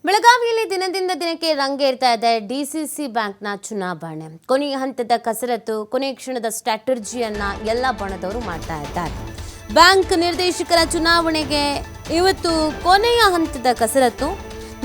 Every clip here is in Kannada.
ಬೆಳಗಾವಿಯಲ್ಲಿ ದಿನದಿಂದ ದಿನಕ್ಕೆ ರಂಗೇರ್ತಾ ಇದೆ ಡಿಸಿಸಿ ಬ್ಯಾಂಕ್ನ ಚುನಾವಣೆ. ಕೊನೆಯ ಹಂತದ ಕಸರತ್ತು, ಕೊನೆಯ ಕ್ಷಣದ ಸ್ಟ್ರಾಟಜಿಯನ್ನ ಎಲ್ಲ ಬಣದವರು ಮಾಡ್ತಾ ಇದ್ದಾರೆ. ಬ್ಯಾಂಕ್ ನಿರ್ದೇಶಕರ ಚುನಾವಣೆಗೆ ಇವತ್ತು ಕೊನೆಯ ಹಂತದ ಕಸರತ್ತು.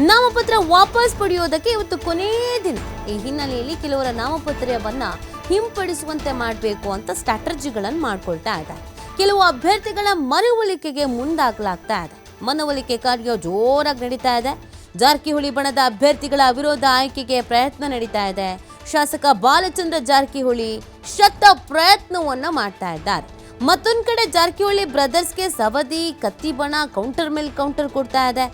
ನಾಮಪತ್ರ ವಾಪಸ್ ಪಡೆಯೋದಕ್ಕೆ ಇವತ್ತು ಕೊನೆಯ ದಿನ. ಈ ಹಿನ್ನೆಲೆಯಲ್ಲಿ ಕೆಲವರ ನಾಮಪತ್ರವನ್ನ ಹಿಂಪಡಿಸುವಂತೆ ಮಾಡಬೇಕು ಅಂತ ಸ್ಟ್ರಾಟಜಿಗಳನ್ನು ಮಾಡ್ಕೊಳ್ತಾ ಇದ್ದಾರೆ. ಕೆಲವು ಅಭ್ಯರ್ಥಿಗಳ ಮನವೊಲಿಕೆಗೆ ಮುಂದಾಗಲಾಗ್ತಾ ಇದೆ. ಮನವೊಲಿಕೆ ಕಾರ್ಯ ಜೋರಾಗಿ ನಡೀತಾ ಇದೆ. ಜಾರಕಿಹೊಳಿ ಬಣದ ಅಭ್ಯರ್ಥಿಗಳ ಅವಿರೋಧ ಆಯ್ಕೆಗೆ ಪ್ರಯತ್ನ ನಡೀತಾ ಇದೆ. ಶಾಸಕ ಬಾಲಚಂದ್ರ ಜಾರಕಿಹೊಳಿ ಶತ ಪ್ರಯತ್ನವನ್ನ ಮಾಡ್ತಾ ಇದ್ದಾರೆ. ಮತ್ತೊಂದು ಕಡೆ ಜಾರಕಿಹೊಳಿ ಬ್ರದರ್ಸ್ಗೆ ಸವದಿ ಕತ್ತಿ ಬಣ ಕೌಂಟರ್ ಮೇಲೆ ಕೌಂಟರ್ ಕೊಡ್ತಾ ಇದೆ.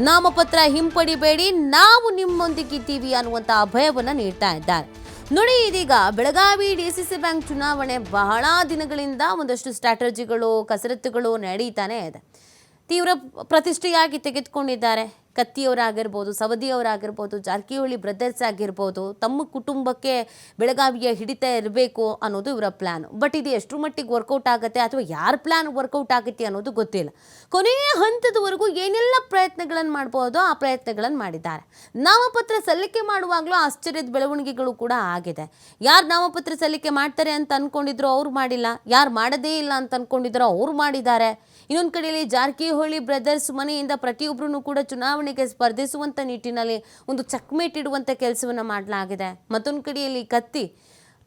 ನಾಮಪತ್ರ ಹಿಂಪಡಿಬೇಡಿ, ನಾವು ನಿಮ್ಮೊಂದಿಗಿದ್ದೀವಿ ಅನ್ನುವಂಥ ಅಭಯವನ್ನ ನೀಡ್ತಾ ಇದ್ದಾರೆ. ನೋಡಿ, ಇದೀಗ ಬೆಳಗಾವಿ ಡಿಸಿಸಿ ಬ್ಯಾಂಕ್ ಚುನಾವಣೆ ಬಹಳ ದಿನಗಳಿಂದ ಒಂದಷ್ಟು ಸ್ಟ್ರಾಟಜಿಗಳು, ಕಸರತ್ತುಗಳು ನಡೀತಾನೆ ಇದೆ. ತೀವ್ರ ಪ್ರತಿಷ್ಠೆಯಾಗಿ ತೆಗೆದುಕೊಂಡಿದ್ದಾರೆ. ಕತ್ತಿಯವರಾಗಿರ್ಬೋದು, ಸವದಿಯವರಾಗಿರ್ಬೋದು, ಜಾರಕಿಹೊಳಿ ಬ್ರದರ್ಸ್ ಆಗಿರ್ಬೋದು, ತಮ್ಮ ಕುಟುಂಬಕ್ಕೆ ಬೆಳಗಾವಿಯ ಹಿಡಿತ ಇರಬೇಕು ಅನ್ನೋದು ಇವರ ಪ್ಲ್ಯಾನ್. ಬಟ್ ಇದು ಎಷ್ಟು ಮಟ್ಟಿಗೆ ವರ್ಕೌಟ್ ಆಗುತ್ತೆ ಅಥವಾ ಯಾರ ಪ್ಲ್ಯಾನ್ ವರ್ಕೌಟ್ ಆಗುತ್ತೆ ಅನ್ನೋದು ಗೊತ್ತಿಲ್ಲ. ಕೊನೆಯ ಹಂತದವರೆಗೂ ಏನೆಲ್ಲ ಪ್ರಯತ್ನಗಳನ್ನು ಮಾಡ್ಬೋದೋ ಆ ಪ್ರಯತ್ನಗಳನ್ನು ಮಾಡಿದ್ದಾರೆ. ನಾಮಪತ್ರ ಸಲ್ಲಿಕೆ ಮಾಡುವಾಗಲೂ ಆಶ್ಚರ್ಯದ ಬೆಳವಣಿಗೆಗಳು ಕೂಡ ಆಗಿದೆ. ಯಾರು ನಾಮಪತ್ರ ಸಲ್ಲಿಕೆ ಮಾಡ್ತಾರೆ ಅಂತ ಅಂದ್ಕೊಂಡಿದ್ರು ಅವ್ರು ಮಾಡಿಲ್ಲ, ಯಾರು ಮಾಡೋದೇ ಇಲ್ಲ ಅಂತ ಅಂದ್ಕೊಂಡಿದ್ರು ಅವ್ರು ಮಾಡಿದ್ದಾರೆ. ಇನ್ನೊಂದು ಕಡೆಯಲ್ಲಿ ಜಾರಕಿಹೊಳಿ ಬ್ರದರ್ಸ್ ಮನೆಯಿಂದ ಪ್ರತಿಯೊಬ್ಬರೂ ಕೂಡ ಚುನಾವಣೆಗೆ ಸ್ಪರ್ಧಿಸುವಂಥ ನಿಟ್ಟಿನಲ್ಲಿ ಒಂದು ಚಕ್ಮೇಟ್ ಇಡುವಂಥ ಕೆಲಸವನ್ನು ಮಾಡಲಾಗಿದೆ. ಮತ್ತೊಂದು ಕಡೆಯಲ್ಲಿ ಕತ್ತಿ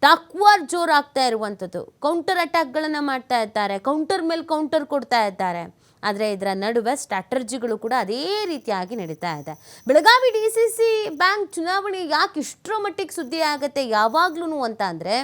ಟಾಕ್ವಾರ್ ಜೋರಾಗ್ತಾ ಇರುವಂಥದ್ದು, ಕೌಂಟರ್ ಅಟ್ಯಾಕ್ಗಳನ್ನು ಮಾಡ್ತಾ ಇದ್ದಾರೆ, ಕೌಂಟರ್ ಮೇಲೆ ಕೌಂಟರ್ ಕೊಡ್ತಾ ಇದ್ದಾರೆ. ಆದರೆ ಇದರ ನಡುವೆ ಸ್ಟ್ರಾಟಜಿಗಳು ಕೂಡ ಅದೇ ರೀತಿಯಾಗಿ ನಡೀತಾ ಇದೆ. ಬೆಳಗಾವಿ ಡಿಸಿಸಿ ಬ್ಯಾಂಕ್ ಚುನಾವಣೆ ಯಾಕೆ ಇಷ್ಟರ ಮಟ್ಟಿಗೆ ಸುದ್ದಿ ಆಗುತ್ತೆ ಯಾವಾಗ್ಲೂ ಅಂತ ಅಂದರೆ,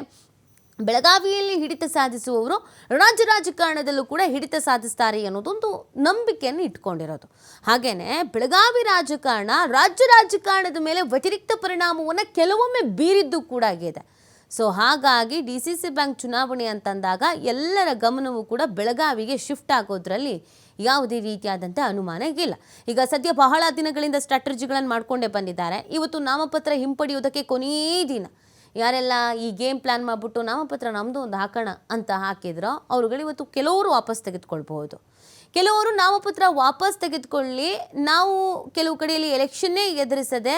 ಬೆಳಗಾವಿಯಲ್ಲಿ ಹಿಡಿತ ಸಾಧಿಸುವವರು ರಾಜ್ಯ ರಾಜಕಾರಣದಲ್ಲೂ ಕೂಡ ಹಿಡಿತ ಸಾಧಿಸ್ತಾರೆ ಅನ್ನೋದೊಂದು ನಂಬಿಕೆಯನ್ನು ಇಟ್ಕೊಂಡಿರೋದು. ಹಾಗೇನೆ ಬೆಳಗಾವಿ ರಾಜಕಾರಣ ರಾಜ್ಯ ರಾಜಕಾರಣದ ಮೇಲೆ ವ್ಯತಿರಿಕ್ತ ಪರಿಣಾಮವನ್ನು ಕೆಲವೊಮ್ಮೆ ಬೀರಿದ್ದು ಕೂಡ ಆಗಿದೆ. ಸೊ ಹಾಗಾಗಿ ಡಿಸಿಸಿ ಬ್ಯಾಂಕ್ ಚುನಾವಣೆ ಅಂತಂದಾಗ ಎಲ್ಲರ ಗಮನವೂ ಕೂಡ ಬೆಳಗಾವಿಗೆ ಶಿಫ್ಟ್ ಆಗೋದ್ರಲ್ಲಿ ಯಾವುದೇ ರೀತಿಯಾದಂಥ ಅನುಮಾನ ಇಲ್ಲ. ಈಗ ಸದ್ಯ ಬಹಳ ದಿನಗಳಿಂದ ಸ್ಟ್ರಾಟಜಿಗಳನ್ನು ಮಾಡಿಕೊಂಡೇ ಬಂದಿದ್ದಾರೆ. ಇವತ್ತು ನಾಮಪತ್ರ ಹಿಂಪಡೆಯುವುದಕ್ಕೆ ಕೊನೆಯ ದಿನ. ಯಾರೆಲ್ಲ ಈ ಗೇಮ್ ಪ್ಲ್ಯಾನ್ ಮಾಡಿಬಿಟ್ಟು ನಾಮಪತ್ರ ನಮ್ಮದು ಒಂದು ಹಾಕೋಣ ಅಂತ ಹಾಕಿದ್ರೋ ಅವ್ರುಗಳು ಇವತ್ತು ಕೆಲವರು ವಾಪಸ್ ತೆಗೆದುಕೊಳ್ಬಹುದು. ಕೆಲವರು ನಾಮಪತ್ರ ವಾಪಸ್ ತೆಗೆದುಕೊಳ್ಳಿ, ನಾವು ಕೆಲವು ಕಡೆಯಲ್ಲಿ ಎಲೆಕ್ಷನ್ನೇ ಎದುರಿಸದೆ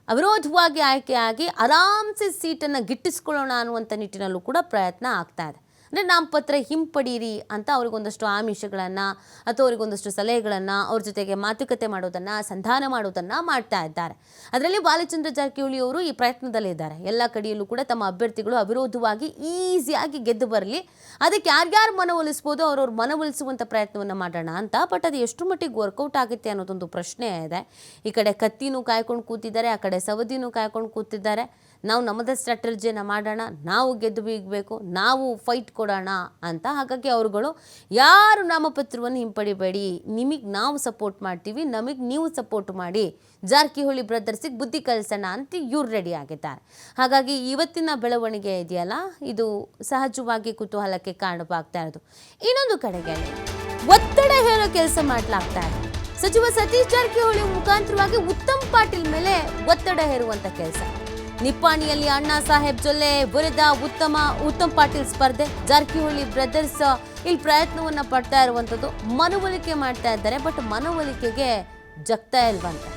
ಅವಿರೋಧವಾಗಿ ಆಯ್ಕೆಯಾಗಿ ಆರಾಮ್ಸೆ ಸೀಟನ್ನು ಗಿಟ್ಟಿಸ್ಕೊಳ್ಳೋಣ ಅನ್ನುವಂಥ ನಿಟ್ಟಿನಲ್ಲೂ ಕೂಡ ಪ್ರಯತ್ನ ಆಗ್ತಾ ಇದೆ. ಅಂದರೆ ನಾಮಪತ್ರ ಹಿಂಪಡೀರಿ ಅಂತ ಅವ್ರಿಗೊಂದಷ್ಟು ಆಮಿಷಗಳನ್ನು ಅಥವಾ ಅವರಿಗೊಂದಷ್ಟು ಸಲಹೆಗಳನ್ನು, ಅವ್ರ ಜೊತೆಗೆ ಮಾತುಕತೆ ಮಾಡೋದನ್ನು, ಸಂಧಾನ ಮಾಡೋದನ್ನು ಮಾಡ್ತಾ ಇದ್ದಾರೆ. ಅದರಲ್ಲಿ ಬಾಲಚಂದ್ರ ಜಾರಕಿಹೊಳಿ ಅವರು ಈ ಪ್ರಯತ್ನದಲ್ಲಿದ್ದಾರೆ. ಎಲ್ಲ ಕಡೆಯಲ್ಲೂ ಕೂಡ ತಮ್ಮ ಅಭ್ಯರ್ಥಿಗಳು ಅವಿರೋಧವಾಗಿ ಈಸಿಯಾಗಿ ಗೆದ್ದು ಬರಲಿ, ಅದಕ್ಕೆ ಯಾರ್ಯಾರು ಮನವೊಲಿಸ್ಬೋದು ಅವ್ರವ್ರ ಮನವೊಲಿಸುವಂಥ ಪ್ರಯತ್ನವನ್ನು ಮಾಡೋಣ ಅಂತ. ಬಟ್ ಅದು ಎಷ್ಟು ಮಟ್ಟಿಗೆ ವರ್ಕೌಟ್ ಆಗುತ್ತೆ ಅನ್ನೋದೊಂದು ಪ್ರಶ್ನೆ ಇದೆ. ಈ ಕಡೆ ಕತ್ತಿನೂ ಕಾಯ್ಕೊಂಡು ಕೂತಿದ್ದಾರೆ, ಆ ಕಡೆ ಸವದಿನೂ ಕಾಯ್ಕೊಂಡು ಕೂತಿದ್ದಾರೆ. ನಾವು ನಮ್ಮದೇ ಸ್ಟ್ರಾಟಜಿಯನ್ನು ಮಾಡೋಣ, ನಾವು ಗೆದ್ದು ಬೀಗಬೇಕು, ನಾವು ಫೈಟ್ ಕೊಡೋಣ ಅಂತ. ಹಾಗಾಗಿ ಅವರುಗಳು ಯಾರು ನಾಮಪತ್ರವನ್ನು ಹಿಂಪಡಿಬೇಡಿ, ನಿಮಗೆ ನಾವು ಸಪೋರ್ಟ್ ಮಾಡ್ತೀವಿ, ನಮಗೆ ನೀವು ಸಪೋರ್ಟ್ ಮಾಡಿ, ಜಾರಕಿಹೊಳಿ ಬ್ರದರ್ಸಿಗೆ ಬುದ್ಧಿ ಕಲಿಸೋಣ ಅಂತ ಇವ್ರು ರೆಡಿ ಆಗಿದ್ದಾರೆ. ಹಾಗಾಗಿ ಇವತ್ತಿನ ಬೆಳವಣಿಗೆ ಇದೆಯಲ್ಲ, ಇದು ಸಹಜವಾಗಿ ಕುತೂಹಲಕ್ಕೆ ಕಾರಣವಾಗ್ತಾ ಇರೋದು. ಇನ್ನೊಂದು ಕಡೆಗೆ ಒತ್ತಡ ಹೇಳೋ ಕೆಲಸ ಮಾಡಲಾಗ್ತಾ ಇದೆ. ಸಚಿವ ಸತೀಶ್ ಜಾರಕಿಹೊಳಿ ಮುಖಾಂತರವಾಗಿ ಉತ್ತಮ್ ಪಾಟೀಲ್ ಮೇಲೆ ಒತ್ತಡ ಹೇರುವಂಥ ಕೆಲಸ. ನಿಪ್ಪಾಣಿಯಲ್ಲಿ ಅಣ್ಣಾ ಸಾಹೇಬ್ ಜೊಲ್ಲೆ ವಿರುದ್ಧ ಉತ್ತಮ್ ಪಾಟೀಲ್ ಸ್ಪರ್ಧೆ. ಜಾರಕಿಹೊಳಿ ಬ್ರದರ್ಸ್ ಇಲ್ಲಿ ಪ್ರಯತ್ನವನ್ನು ಪಡ್ತಾ ಇರುವಂಥದ್ದು, ಮನವೊಲಿಕೆ ಮಾಡ್ತಾ ಇದ್ದಾರೆ. ಬಟ್ ಮನವೊಲಿಕೆಗೆ ಜಗ್ತಾ ಇಲ್ವಂತೆ.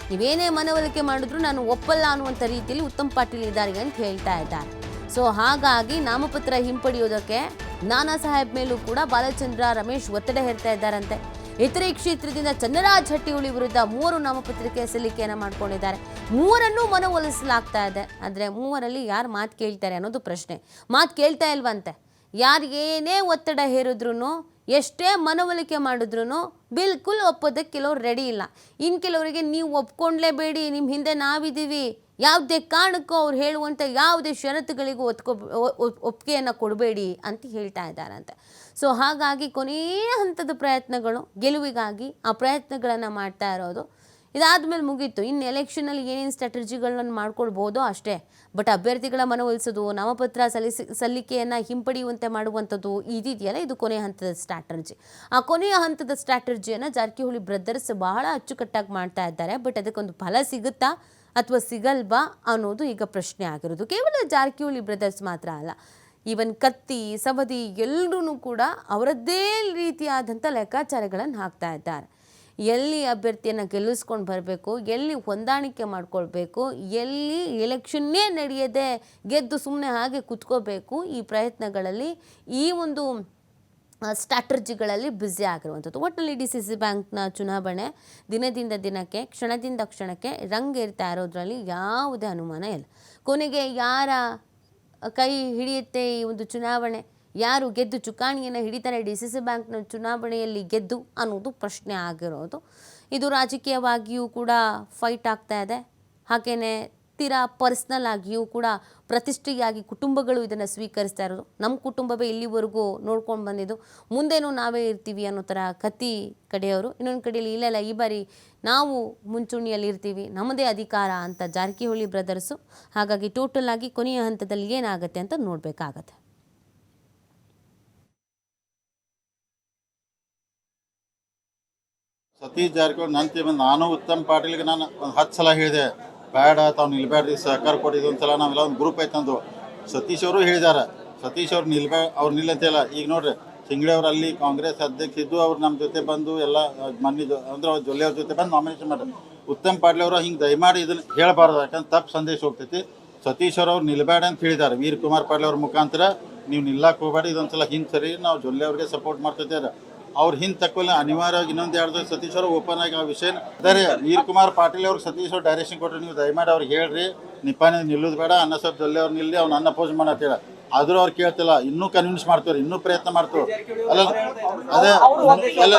ನೀವೇನೇ ಮನವೊಲಿಕೆ ಮಾಡಿದ್ರು ನಾನು ಒಪ್ಪಲ್ಲ ಅನ್ನುವಂಥ ರೀತಿಯಲ್ಲಿ ಉತ್ತಮ್ ಪಾಟೀಲ್ ಇದ್ದಾರೆ ಅಂತ ಹೇಳ್ತಾ ಇದ್ದಾರೆ. ಸೊ ಹಾಗಾಗಿ ನಾಮಪತ್ರ ಹಿಂಪಡೆಯೋದಕ್ಕೆ ನಾನಾ ಸಾಹೇಬ್ ಮೇಲೂ ಕೂಡ ಬಾಲಚಂದ್ರ ರಮೇಶ್ ಒತ್ತಡ ಹೇರ್ತಾ ಇದ್ದಾರಂತೆ. ಇತರೆ ಕ್ಷೇತ್ರದಿಂದ ಚನ್ನರಾಜ್ ಹಟ್ಟಿಹೊಳಿ ವಿರುದ್ಧ 3 ನಾಮಪತ್ರಿಕೆ ಸಲ್ಲಿಕೆಯನ್ನು ಮಾಡ್ಕೊಂಡಿದ್ದಾರೆ. 3ರನ್ನೂ ಮನವೊಲಿಸಲಾಗ್ತಾ ಇದೆ. ಆದರೆ 3ರಲ್ಲಿ ಯಾರು ಮಾತು ಕೇಳ್ತಾರೆ ಅನ್ನೋದು ಪ್ರಶ್ನೆ. ಮಾತು ಕೇಳ್ತಾ ಇಲ್ವಂತೆ. ಯಾರು ಏನೇ ಒತ್ತಡ ಹೇರಿದ್ರು, ಎಷ್ಟೇ ಮನವೊಲಿಕೆ ಮಾಡಿದ್ರು ಬಿಲ್ಕುಲ್ ಒಪ್ಪೋದಕ್ಕೆ ಕೆಲವ್ರು ರೆಡಿ ಇಲ್ಲ. ಇನ್ನು ಕೆಲವರಿಗೆ ನೀವು ಒಪ್ಕೊಂಡ್ಲೇಬೇಡಿ, ನಿಮ್ಮ ಹಿಂದೆ ನಾವಿದ್ದೀವಿ, ಯಾವುದೇ ಕಾರಣಕ್ಕೂ ಅವ್ರು ಹೇಳುವಂಥ ಯಾವುದೇ ಷರತ್ತುಗಳಿಗೂ ಒಪ್ಪಿಗೆಯನ್ನು ಕೊಡಬೇಡಿ ಅಂತ ಹೇಳ್ತಾ ಇದ್ದಾರಂತೆ. ಸೊ ಹಾಗಾಗಿ ಕೊನೆಯ ಹಂತದ ಪ್ರಯತ್ನಗಳು ಗೆಲುವಿಗಾಗಿ ಆ ಪ್ರಯತ್ನಗಳನ್ನು ಮಾಡ್ತಾ ಇರೋದು. ಇದಾದಮೇಲೆ ಮುಗೀತು. ಇನ್ನು ಎಲೆಕ್ಷನಲ್ಲಿ ಏನೇನು ಸ್ಟ್ರಾಟಜಿಗಳನ್ನು ಮಾಡ್ಕೊಳ್ಬೋದೋ ಅಷ್ಟೇ. ಬಟ್ ಅಭ್ಯರ್ಥಿಗಳ ಮನವೊಲಿಸೋದು, ನಾಮಪತ್ರ ಸಲ್ಲಿಕೆಯನ್ನು ಹಿಂಪಡೆಯುವಂತೆ ಮಾಡುವಂಥದ್ದು ಇದೆಯಲ್ಲ, ಇದು ಕೊನೆಯ ಹಂತದ ಸ್ಟ್ರಾಟಜಿ. ಆ ಕೊನೆಯ ಹಂತದ ಸ್ಟ್ರಾಟಜಿಯನ್ನು ಜಾರಕಿಹೊಳಿ ಬ್ರದರ್ಸ್ ಬಹಳ ಅಚ್ಚುಕಟ್ಟಾಗಿ ಮಾಡ್ತಾ ಇದ್ದಾರೆ. ಬಟ್ ಅದಕ್ಕೊಂದು ಫಲ ಸಿಗುತ್ತಾ ಅಥವಾ ಸಿಗಲ್ವಾ ಅನ್ನೋದು ಈಗ ಪ್ರಶ್ನೆ ಆಗಿರೋದು. ಕೇವಲ ಜಾರಕಿಹೊಳಿ ಬ್ರದರ್ಸ್ ಮಾತ್ರ ಅಲ್ಲ, ಈವನ್ ಕತ್ತಿ, ಸವದಿ ಎಲ್ಲರೂ ಕೂಡ ಅವರದ್ದೇ ರೀತಿಯಾದಂಥ ಲೆಕ್ಕಾಚಾರಗಳನ್ನು ಹಾಕ್ತಾ ಇದ್ದಾರೆ. ಎಲ್ಲಿ ಅಭ್ಯರ್ಥಿಯನ್ನು ಗೆಲ್ಲಿಸ್ಕೊಂಡು ಬರಬೇಕು, ಎಲ್ಲಿ ಹೊಂದಾಣಿಕೆ ಮಾಡ್ಕೊಳ್ಬೇಕು, ಎಲ್ಲಿ ಎಲೆಕ್ಷನ್ನೇ ನಡೆಯದೆ ಗೆದ್ದು ಸುಮ್ಮನೆ ಹಾಗೆ ಕುತ್ಕೋಬೇಕು, ಈ ಪ್ರಯತ್ನಗಳಲ್ಲಿ ಈ ಒಂದು ಸ್ಟ್ರಾಟರ್ಜಿಗಳಲ್ಲಿ ಬ್ಯುಸಿ ಆಗಿರುವಂಥದ್ದು. ಒಟ್ಟಿನಲ್ಲಿ DCC ಬ್ಯಾಂಕ್ನ ಚುನಾವಣೆ ದಿನದಿಂದ ದಿನಕ್ಕೆ, ಕ್ಷಣದಿಂದ ಕ್ಷಣಕ್ಕೆ ರಂಗೇರ್ತಾ ಇರೋದ್ರಲ್ಲಿ ಯಾವುದೇ ಅನುಮಾನ ಇಲ್ಲ. ಕೊನೆಗೆ ಯಾರ ಕೈ ಹಿಡಿಯುತ್ತೆ ಈ ಒಂದು ಚುನಾವಣೆ, ಯಾರು ಗೆದ್ದು ಚುಕ್ಕಾಣಿಯನ್ನು ಹಿಡಿತಾರೆ DCC ಬ್ಯಾಂಕ್ನ ಚುನಾವಣೆಯಲ್ಲಿ ಗೆದ್ದು ಅನ್ನೋದು ಪ್ರಶ್ನೆ ಆಗಿರೋದು. ಇದು ರಾಜಕೀಯವಾಗಿಯೂ ಕೂಡ ಫೈಟ್ ಆಗ್ತಾ ಇದೆ. ಹಾಗೆಯೇ ತೀರಾ ಪರ್ಸ್ನಲ್ ಆಗಿಯೂ ಕೂಡ ಪ್ರತಿಷ್ಠೆಯಾಗಿ ಕುಟುಂಬಗಳು ಇದನ್ನು ಸ್ವೀಕರಿಸ್ತಾ ಇರೋದು. ನಮ್ಮ ಕುಟುಂಬವೇ ಇಲ್ಲಿವರೆಗೂ ನೋಡ್ಕೊಂಡು ಬಂದಿದ್ದು, ಮುಂದೇನೂ ನಾವೇ ಇರ್ತೀವಿ ಅನ್ನೋ ಥರ ಕತ್ತಿ ಕಡೆಯವರು. ಇನ್ನೊಂದು ಕಡೆಯಲ್ಲಿ ಇಲ್ಲ ಈ ಬಾರಿ ನಾವು ಮುಂಚೂಣಿಯಲ್ಲಿ ಇರ್ತೀವಿ, ನಮ್ಮದೇ ಅಧಿಕಾರ ಅಂತ ಜಾರಕಿಹೊಳಿ ಬ್ರದರ್ಸು. ಹಾಗಾಗಿ ಟೋಟಲ್ ಆಗಿ ಕೊನೆಯ ಹಂತದಲ್ಲಿ ಏನಾಗುತ್ತೆ ಅಂತ ನೋಡಬೇಕಾಗತ್ತೆ. ಸತೀಶ್ ಜಾರಕಿಹೊಳಿ ನಂತರ ನಾನು ಉತ್ತಮ್ ಪಾಟೀಲ್ಗೆ ನಾನು ಒಂದು 10 ಸಲ ಹೇಳಿದೆ, ಬೇಡ ತಾವು ನಿಲ್ಬೇಡ್ರಿ, ಸಹಕಾರ ಕೊಟ್ಟಿದ್ದು ಒಂದು ಸಲ ನಾವೆಲ್ಲ ಒಂದು ಗ್ರೂಪ್ ಐತಂದು. ಸತೀಶ್ ಅವರು ಹೇಳಿದ್ದಾರೆ, ಸತೀಶ್ ಅವ್ರು ಅವ್ರು ನಿಲ್ಲಂತಿಲ್ಲ. ಈಗ ನೋಡ್ರಿ ಸಿಂಗಡಿ ಅವ್ರು ಅಲ್ಲಿ ಕಾಂಗ್ರೆಸ್ ಅಧ್ಯಕ್ಷ ಇದ್ದು ಅವ್ರು ನಮ್ಮ ಜೊತೆ ಬಂದು ಎಲ್ಲ ಮನ್ನಿದ್ದು ಅಂದ್ರೆ ಅವ್ರ ಜೊಲ್ಲೆ ಅವ್ರ ಜೊತೆ ಬಂದು ನಾಮಿನೇಷನ್ ಮಾಡ್ತಾರೆ. ಉತ್ತಮ್ ಪಾಟೀಲ್ ಅವರು ಹಿಂಗೆ ದಯಮಾಡಿ ಇದನ್ನು ಹೇಳಬಾರ್ದು, ಯಾಕಂದ್ರೆ ತಪ್ಪು ಸಂದೇಶ ಹೋಗ್ತೈತಿ. ಸತೀಶ್ ಅವ್ರು ನಿಲ್ಬೇಡ ಅಂತ ಹೇಳಿದ್ದಾರೆ. ವೀರ್ ಕುಮಾರ್ ಪಾಟೀಲ್ ಅವ್ರ ಮುಖಾಂತರ ನೀವು ನಿಲ್ಲಕ್ಕೆ ಹೋಗಬೇಡಿ, ಇದೊಂದ್ಸಲ ಹಿಂಗೆ ಸರಿ, ನಾವು ಜೊಲ್ಲೆ ಅವ್ರಿಗೆ ಸಪೋರ್ಟ್ ಮಾಡ್ತಿದ್ದಾರೆ. ಅವ್ರು ಹಿಂದೆ ತಕ್ಕೊಲ್ಲ, ಅನಿವಾರ್ಯವಾಗಿ ಇನ್ನೊಂದು 2 ದಿವಸ ಸತೀಶ್ ಅವರು ಓಪನ್ ಆಗಿ ಆ ವಿಷಯ ಅದೇ ವೀರ್ ಕುಮಾರ್ ಪಾಟೀಲ್ ಅವ್ರಿಗೆ ಸತೀಶ್ ಅವ್ರು ಡೈರೆಕ್ಷನ್ ಕೊಟ್ಟರು, ನೀವು ದಯಮಾಡಿ ಅವ್ರಿಗೆ ಹೇಳ್ರಿ ನಿಪ್ಪಾನಿ ನಿಲ್ಲೋದು ಬೇಡ, ಅನ್ನ ಸ್ವಲ್ಪ ಜೊಲ್ಲೆ ಅವ್ರು ನಿಲ್ಲಿ, ಅವ್ನು ಅನ್ನ ಅಪೋಸ್ ಮಾಡತ್ತೇಳ. ಆದರೂ ಅವ್ರು ಕೇಳ್ತಿಲ್ಲ, ಇನ್ನೂ ಕನ್ವಿನ್ಸ್ ಮಾಡ್ತೀವ್ರಿ, ಇನ್ನೂ ಪ್ರಯತ್ನ ಮಾಡ್ತೀವಿ. ಅಲ್ಲ ಅದೇ ಎಲ್ಲ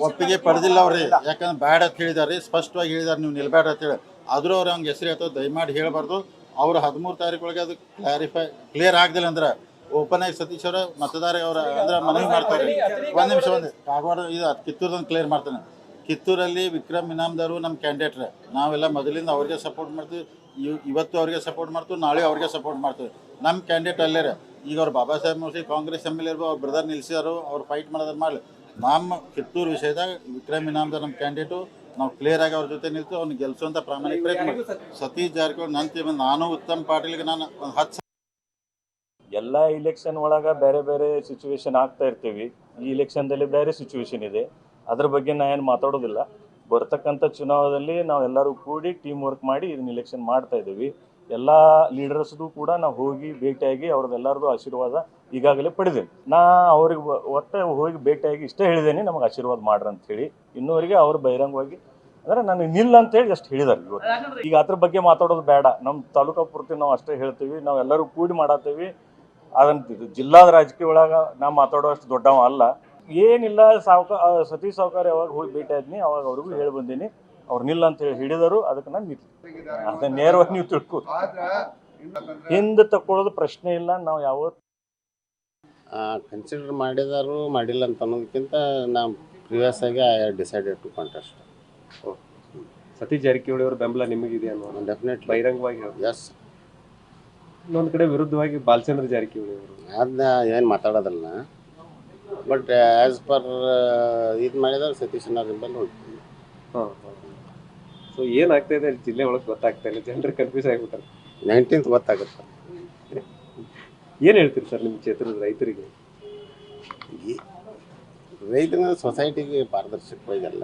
ಒಪ್ಪಿಗೆ ಪಡೆದಿಲ್ಲ ಅವ್ರಿ, ಯಾಕಂದ್ರೆ ಬ್ಯಾಡ್ ಅಂತ ಹೇಳಿದಾರೆ, ಸ್ಪಷ್ಟವಾಗಿ ಹೇಳಿದಾರೆ ನೀವು ನಿಲ್ಬೇಡ ಅಂತೇಳಿ. ಆದರೂ ಅವ್ರು ಹಂಗೆ ಹೆಸರು ಹೇಳ್ತವೆ, ದಯಮಾಡಿ ಹೇಳಬಾರ್ದು. ಅವ್ರು 13 ತಾರೀಕೊಳಗೆ ಅದು ಕ್ಲಿಯರ್ ಆಗದಿಲ್ಲ ಅಂದ್ರೆ ಓಪನ್ ಆಗಿ ಸತೀಶ್ ಅವರ ಮತದಾರ ಅವರ ಅಂದ್ರೆ ಮನವಿ ಮಾಡ್ತಾರೆ. ಒಂದು ನಿಮಿಷ ಕಾಗವಾಡ ಇದು ಕಿತ್ತೂರದೊಂದು ಕ್ಲಿಯರ್ ಮಾಡ್ತಾನೆ. ಕಿತ್ತೂರಲ್ಲಿ ವಿಕ್ರಮ್ ಇನಾಮ್ದಾರು ನಮ್ಮ ಕ್ಯಾಂಡಿಡೇಟ್ರೆ, ನಾವೆಲ್ಲ ಮೊದಲಿಂದ ಅವ್ರಿಗೆ ಸಪೋರ್ಟ್ ಮಾಡ್ತೀವಿ, ಇವತ್ತು ಅವ್ರಿಗೆ ಸಪೋರ್ಟ್ ಮಾಡ್ತೀವಿ, ನಾಳೆ ಅವ್ರಿಗೆ ಸಪೋರ್ಟ್ ಮಾಡ್ತೀವಿ. ನಮ್ಮ ಕ್ಯಾಂಡಿಡೇಟ್ ಅಲ್ಲೇ ಈಗ ಅವ್ರು ಬಾಬಾ ಸಾಹೇಬ್ ಮೋಸಿ ಕಾಂಗ್ರೆಸ್ MLA ಇರ್ಬೋದು, ಅವ್ರ ಬ್ರದರ್ ನಿಲ್ಸಿದಾರು, ಅವ್ರು ಫೈಟ್ ಮಾಡೋದನ್ನ ಮಾಡಲಿ. ನಮ್ಮ ಕಿತ್ತೂರು ವಿಷಯದಾಗ ವಿಕ್ರಮ್ ಇನಾಮ್ದಾರ್ ನಮ್ಮ ಕ್ಯಾಂಡಿಡೇಟು, ನಾವು ಕ್ಲಿಯರ್ ಆಗಿ ಅವ್ರ ಜೊತೆ ನಿಲ್ತು ಅವ್ನು ಗೆಲ್ಸುವಂಥ ಪ್ರಾಮಾಣಿಕ ಪ್ರಯತ್ನ ಮಾಡಿ. ಸತೀಶ್ ಜಾರಕಿಹೊಳಿ ನಂತರ ನಾನು ಉತ್ತಮ್ ಪಾಟೀಲ್ಗೆ ನಾನು ಒಂದು 10 ಎಲ್ಲ ಇಲೆಕ್ಷನ್ ಒಳಗೆ ಬೇರೆ ಬೇರೆ ಸಿಚುವೇಶನ್ ಆಗ್ತಾ ಇರ್ತೀವಿ. ಈ ಇಲೆಕ್ಷನ್ದಲ್ಲಿ ಬೇರೆ ಸಿಚುವೇಶನ್ ಇದೆ, ಅದ್ರ ಬಗ್ಗೆ ನಾ ಏನು ಮಾತಾಡೋದಿಲ್ಲ. ಬರ್ತಕ್ಕಂಥ ಚುನಾವಣೆಯಲ್ಲಿ ನಾವೆಲ್ಲರೂ ಕೂಡಿ ಟೀಮ್ ವರ್ಕ್ ಮಾಡಿ ಇದನ್ನ ಇಲೆಕ್ಷನ್ ಮಾಡ್ತಾ ಇದ್ದೀವಿ. ಎಲ್ಲ ಲೀಡರ್ಸ್ದು ಕೂಡ ನಾವು ಹೋಗಿ ಭೇಟಿಯಾಗಿ ಅವ್ರದ್ದೆಲ್ಲರದು ಆಶೀರ್ವಾದ ಈಗಾಗಲೇ ಪಡೆದೇನೆ. ನಾ ಅವ್ರಿಗೆ ಒಟ್ಟು ಹೋಗಿ ಭೇಟಿಯಾಗಿ ಇಷ್ಟೇ ಹೇಳಿದ್ದೇನೆ, ನಮಗೆ ಆಶೀರ್ವಾದ ಮಾಡ್ರಿ ಅಂತೇಳಿ. ಇನ್ನೂವರೆಗೆ ಅವರು ಬಹಿರಂಗವಾಗಿ ಅಂದರೆ ನನಗೆ ನಿಲ್ಲ ಅಂತೇಳಿ ಅಷ್ಟು ಹೇಳಿದಾರೆ ಇವತ್ತು. ಈಗ ಅದ್ರ ಬಗ್ಗೆ ಮಾತಾಡೋದು ಬೇಡ, ನಮ್ಮ ತಾಲೂಕಾ ಪೂರ್ತಿ ನಾವು ಅಷ್ಟೇ ಹೇಳ್ತೀವಿ, ನಾವೆಲ್ಲರೂ ಕೂಡಿ ಮಾಡತ್ತೀವಿ. ಅದನ್ನ ಜಿಲ್ಲಾದ ರಾಜಕೀಯ ಒಳಗೆ ನಾ ಮಾತಾಡೋಷ್ಟು ದೊಡ್ಡವ ಅಲ್ಲ. ಏನಿಲ್ಲ, ಸತೀಶ್ ಸಾವ್ಕಾರ ಯಾವಾಗ ಹೋಗಿ ಭೇಟಿ ಆದ್ನಿ ಅವಾಗ ಅವ್ರಿಗೂ ಹೇಳಿ ಬಂದೀನಿ, ಅವ್ರು ನಿಲ್ಲ ಅಂತ ಹೇಳಿ ಹಿಡಿದರು, ಅದಕ್ಕೆ ನಾನು ನಿಂತು. ಅದನ್ನ ನೇರವಾಗಿ ನೀವು ತಿಳ್ಕೊ, ಹಿಂದೆ ತಕ್ಕೊಳ್ಳೋದು ಪ್ರಶ್ನೆ ಇಲ್ಲ. ನಾವು ಯಾವತ್ತು ಕನ್ಸಿಡರ್ ಮಾಡಿದಾರು ಮಾಡಿಲ್ಲ ಅಂತ ಅನ್ನೋದಕ್ಕಿಂತ ನಾವು ಪ್ರಿವಿಯಸ್ ಆಗಿ decided to contest. Satish Jarkiholi ಅವರ ಬೆಂಬಲ ನಿಮಗಿದೆ ಅನ್ನೋ ಡೆಫಿನೆಟ್ಲಿ ಬಹಿರಂಗವಾಗಿ ಎಸ್. ಇನ್ನೊಂದು ಕಡೆ ವಿರುದ್ಧವಾಗಿ ಬಾಲಚಂದ್ರ ಜಾರಕಿಹೊಳಿ ಅವರು ಅದನ್ನ ಏನು ಮಾತಾಡೋದಲ್ಲ, ಬಟ್ ಆ್ಯಸ್ ಪರ್ ಇದು ಮಾಡಿದ್ರೆ ಸತೀಶ್ ಬೆಂಬಲ ಹೋಗ್ತೀವಿ. ಸೊ ಏನಾಗ್ತಾ ಇದೆ ಜಿಲ್ಲೆ ಒಳಗೆ ಗೊತ್ತಾಗ್ತಾ ಇಲ್ಲ, ಜನರು ಕನ್ಫ್ಯೂಸ್ ಆಗಿಬಿಟ್ಟಾರೆ. 19th ಗೊತ್ತಾಗುತ್ತೆ. ಏನು ಹೇಳ್ತೀರಿ ಸರ್ ನಿಮ್ಮ ಕ್ಷೇತ್ರದ ರೈತರಿಗೆ? ರೈತನ ಸೊಸೈಟಿಗೆ ಪಾರದರ್ಶಕವಾಗಿ ಎಲ್ಲ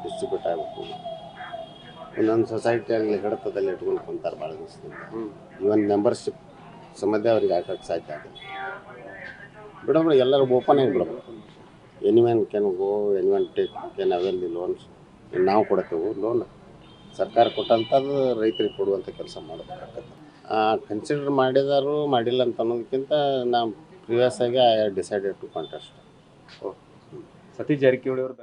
ಡಿಸ್ಟ್ರಿಬ್ಯೂಟ್ ಆಗಬೇಕು. ಒಂದೊಂದು ಸೊಸೈಟಿಯಲ್ಲಿ ಹಿಡಿತದಲ್ಲಿ ಇಟ್ಕೊಂಡು ಕುಂತಾರೆ ಭಾಳ ದಿವಸದಿಂದ. ಇವನ್ ಮೆಂಬರ್ಶಿಪ್ ಸಂಬಂಧ ಅವ್ರಿಗೆ ಹಾಕಕ್ಕೆ ಸಾಧ್ಯ ಆಗುತ್ತೆ. ಬಿಡೋಬ್ರು ಎಲ್ಲರೂ ಓಪನ್ ಆಗಿ ಬಿಡಬೇಕು. Anyone can go, anyone take can avail the loans. ನಾವು ಕೊಡ್ತೇವೆ ಲೋನ್, ಸರ್ಕಾರ ಕೊಟ್ಟಂಥದ್ದು ರೈತರಿಗೆ ಕೊಡುವಂಥ ಕೆಲಸ ಮಾಡಬೇಕಾಗತ್ತೆ. ಕನ್ಸಿಡರ್ ಮಾಡಿದಾರು ಮಾಡಿಲ್ಲ ಅಂತ ಅನ್ನೋದಕ್ಕಿಂತ ನಾವು ಪ್ರಿವಿಯಸ್ ಆಗಿ decided to contest. Satish Jarkiholi ಅವರು